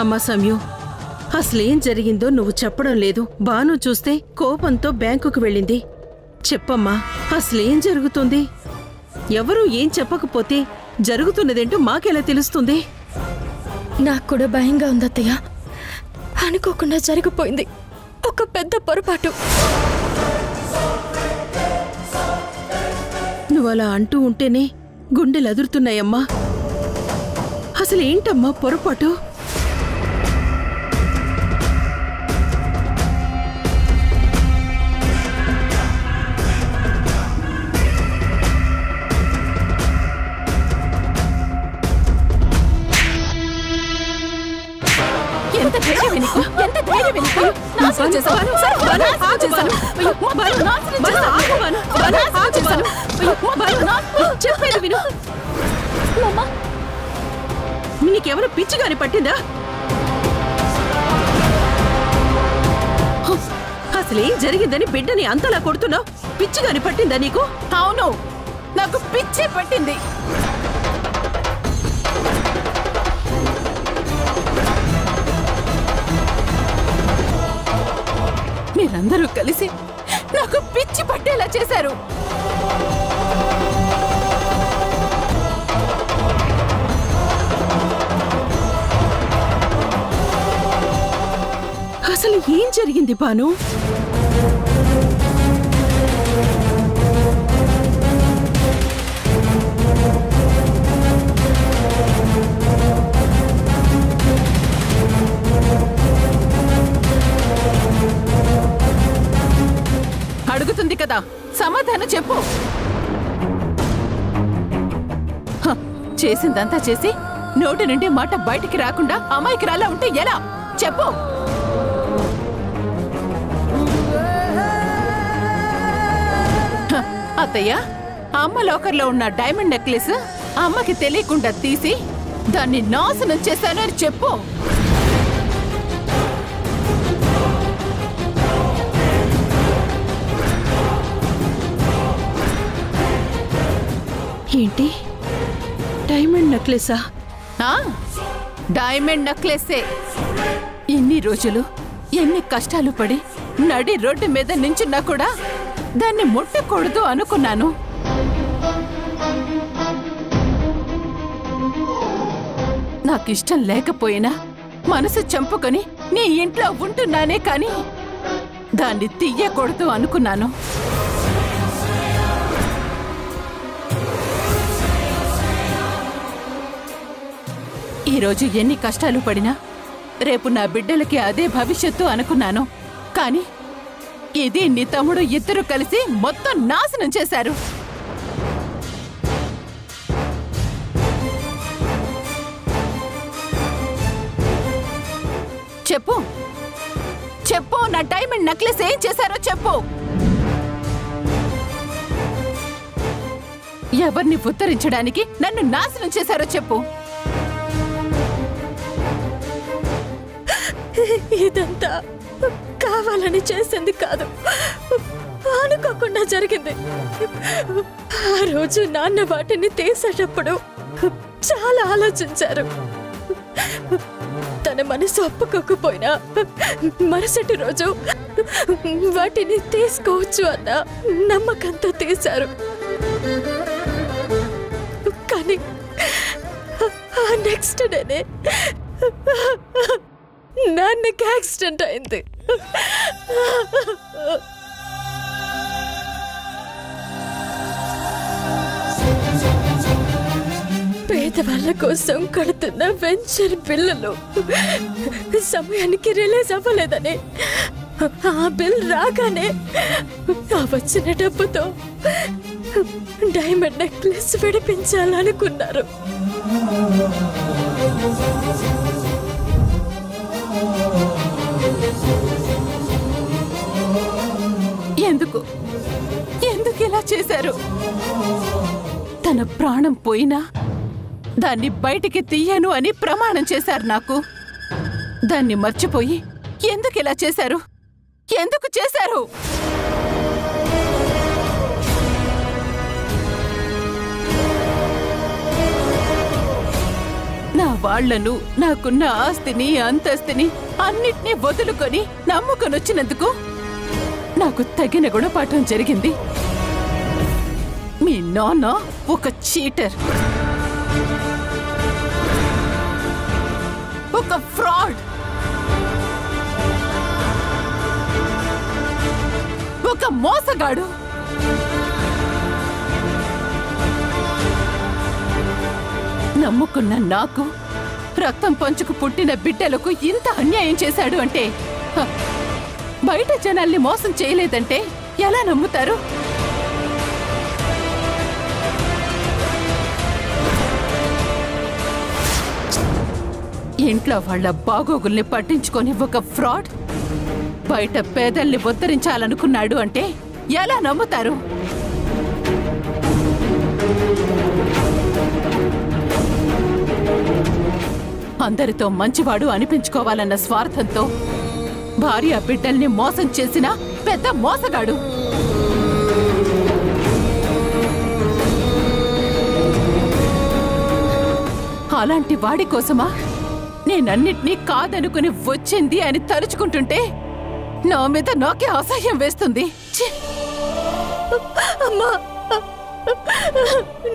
అమ్మా సంయు, అసలేం జరిగిందో నువ్వు చెప్పడం లేదు. బాను చూస్తే కోపంతో బ్యాంకుకు వెళ్ళింది. చెప్పమ్మా, అసలేం జరుగుతుంది? ఎవరూ ఏం చెప్పకపోతే జరుగుతున్నదేంటో మాకెలా తెలుస్తుంది? నాకు కూడా భయంగా ఉంది అత్తయ్య. అనుకోకుండా జరిగిపోయింది ఒక పెద్ద పొరపాటు. నువ్వలా అంటూ ఉంటేనే గుండెలు అదురుతున్నాయమ్మా. అసలేంటమ్మా పొరపాటు? చెప్పేది విను. నీకేమైనా పిచ్చిగాని పట్టిందా? అసలేం జరిగిందని బిడ్డని అంతలా కొడుతున్నావు? పిచ్చిగాని పట్టిందా నీకు? అవును, నాకు పిచ్చి పట్టింది. మీరందరూ కలిసి నాకు పిచ్చి పట్టేలా చేశారు. అసలు ఏం జరిగింది బాను? అడుగుతుంది కదా, సమాధానం చెప్పు. చేసిందంతా చేసి నోటి నుండి మాట బయటికి రాకుండా అమాయకురాలా ఉంటే ఎలా? చెప్పు. అత్తయ్య, అమ్మ లోకర్లో ఉన్న డైమండ్ నెక్లెస్ అమ్మకి తెలియకుండా తీసి దాన్ని నాశనం చేశాను అని చెప్పు. ఏంటి? డైమండ్ నెక్లెసా? డైమండ్ నెక్లెసే. ఎన్ని రోజులు ఎన్ని కష్టాలు పడి నడి రోడ్డు మీద నించున్నా కూడా దాన్ని ముట్టకూడదు అనుకున్నాను. నాకిష్టం లేకపోయినా మనసు చంపుకొని నీ ఇంట్లో ఉంటున్నానే కాని దాన్ని తీయకూడదు అనుకున్నాను. ఈరోజు ఎన్ని కష్టాలు పడినా రేపు నా బిడ్డలకి అదే భవిష్యత్తు అనుకున్నాను. కానీ ఇది నీ తమ్ముడు ఇద్దరు కలిసి మొత్తం నాశనం చేశారు. చెప్పు చెప్పు, నా డైమండ్ నెక్లెస్ ఏం చేశారో చెప్పు. ఎవరిని ఉత్తరించడానికి నన్ను నాశనం చేశారో చెప్పు. ఇదంతా కావాలని చేసింది కాదు, అనుకోకుండా జరిగింది. ఆ రోజు నాన్న వాటిని తీసేటప్పుడు చాలా ఆలోచించారు. తన మనసు ఒప్పుకోకపోయినా మరుసటి రోజు వాటిని తీసుకోవచ్చు అన్న నమ్మకంతో తీశారు. కానీ ఆ నెక్స్ట్ డేనే నాన్నకి యాక్సిడెంట్ అయింది. పేదవాళ్ళ కోసం కడుతున్న వెంచర్ బిల్లులు సమయానికి రిలీజ్ అవ్వలేదని, ఆ బిల్ రాగానే ఆ వచ్చిన డబ్బుతో డైమండ్ నెక్లెస్ విడిపించాలనుకున్నారు. ఎందుకు ఎందుకు ఇలా చేశారు? తన ప్రాణం పోయినా దాన్ని బయటికి తీయను అని ప్రమాణం చేశారు నాకు. దాన్ని మర్చిపోయి ఎందుకు ఇలా చేశారు? ఎందుకు చేశారు? నా వాళ్లను, నాకున్న ఆస్తిని, అంతస్తుని అన్నిటినీ వదులుకొని నమ్ముకొనొచ్చినందుకు నాకు తగిన గుణపాఠం జరిగింది. మీ నాన్న ఒక చీటర్, ఒక ఫ్రాడ్, ఒక మోసగాడు. నమ్ముకున్న నాకు, రక్తం పంచుకు పుట్టిన బిడ్డలకు ఇంత అన్యాయం చేశాడు అంటే, బయట జనాల్ని మోసం చేయలేదంటే ఎలా నమ్ముతారు? ఇంట్లో వాళ్ళ బాగోగుల్ని పట్టించుకొని ఒక ఫ్రాడ్ బయట పేదల్ని ఉద్ధరించాలనుకున్నాడు అంటే ఎలా నమ్ముతారు? అందరితో మంచివాడు అనిపించుకోవాలన్న స్వార్థంతో భార్య బిడ్డల్ని మోసం చేసిన పెద్ద మోసగాడు. అలాంటి వాడి కోసమా నేనన్నిటినీ కాదనుకుని వచ్చింది అని తలుచుకుంటుంటే నా మీద నాకే అసహ్యం వేస్తుంది. అమ్మా,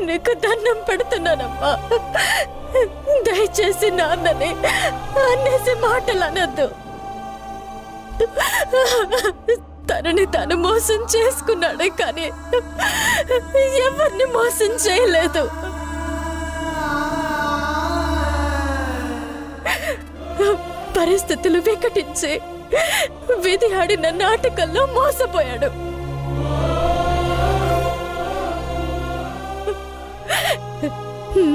నీకు దండం పెడుతున్నానమ్మా, దయచేసి నాన్నని అనేసి మాటలు అనొద్దు. తనని తను మోసం చేసుకున్నాడే కానీ ఎవరిని మోసం చేయలేదు. పరిస్థితులు వికటించి విధి ఆడిన నాటకంలో మోసపోయాడు.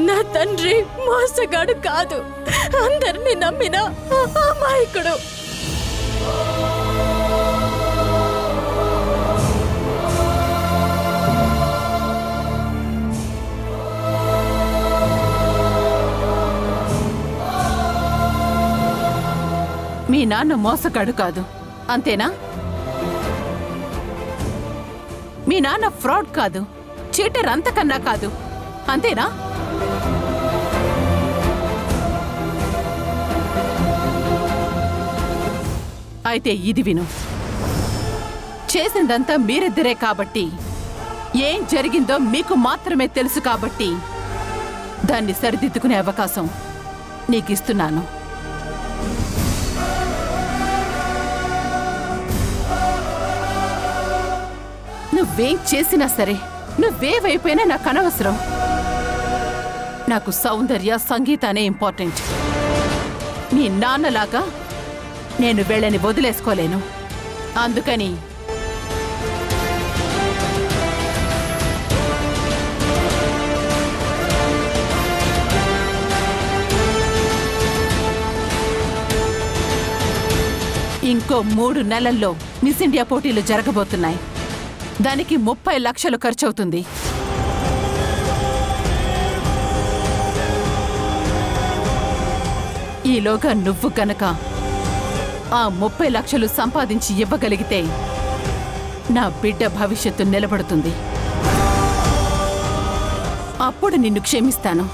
నా తండ్రి మోసగాడు కాదు, అందరినీ నమ్మిన అమాయకుడు. మీ నాన్న మోసగాడు కాదు, అంతేనా? మీ నాన్న ఫ్రాడ్ కాదు, చీటర్ అంతకన్నా కాదు, అంతేనా? అయితే ఇది విను. చేసిందంతా మీరిద్దరే కాబట్టి, ఏం జరిగిందో మీకు మాత్రమే తెలుసు కాబట్టి దాన్ని సరిదిద్దుకునే అవకాశం నీకిస్తున్నాను. నువ్వేం చేసినా సరే, నువ్వేవైపోయినా నాకు అనవసరం. నాకు సౌందర్య, సంగీతానే ఇంపార్టెంట్. మీ నాన్నలాగా నేను వీళ్ళని వదిలేసుకోలేను. అందుకని ఇంకో 3 నెలల్లో మిస్ ఇండియా పోటీలు జరగబోతున్నాయి. దానికి 30 లక్షలు ఖర్చవుతుంది. ఈలోగా నువ్వు గనక ఆ 30 లక్షలు సంపాదించి ఇవ్వగలిగితే నా బిడ్డ భవిష్యత్తు నిలబడుతుంది. అప్పుడు నిన్ను క్షమిస్తాను.